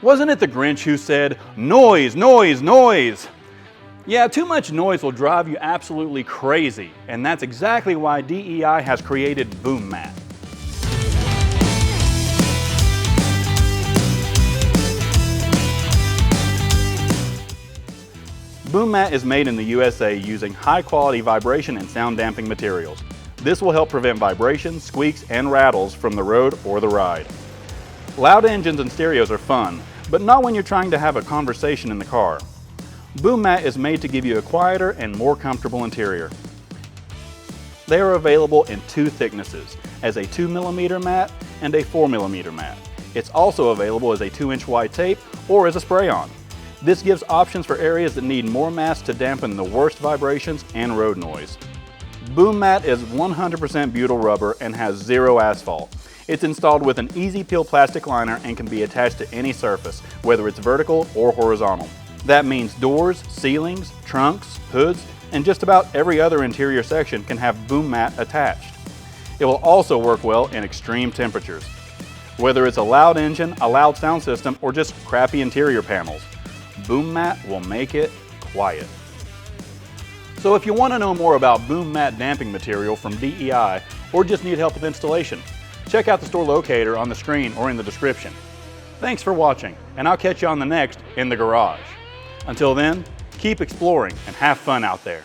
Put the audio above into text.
Wasn't it the Grinch who said, "Noise, noise, noise"? Yeah, too much noise will drive you absolutely crazy, and that's exactly why DEI has created Boom Mat. Boom Mat is made in the USA using high-quality vibration and sound damping materials. This will help prevent vibrations, squeaks, and rattles from the road or the ride. Loud engines and stereos are fun, but not when you're trying to have a conversation in the car. Boom Mat is made to give you a quieter and more comfortable interior. They are available in two thicknesses, as a 2mm mat and a 4mm mat. It's also available as a 2-inch wide tape or as a spray-on. This gives options for areas that need more mass to dampen the worst vibrations and road noise. Boom Mat is 100% butyl rubber and has zero asphalt. It's installed with an easy peel plastic liner and can be attached to any surface, whether it's vertical or horizontal. That means doors, ceilings, trunks, hoods, and just about every other interior section can have Boom Mat attached. It will also work well in extreme temperatures. Whether it's a loud engine, a loud sound system, or just crappy interior panels, Boom Mat will make it quiet. So if you want to know more about Boom Mat damping material from DEI or just need help with installation, check out the store locator on the screen or in the description. Thanks for watching, and I'll catch you on the next In the Garage. Until then, keep exploring and have fun out there.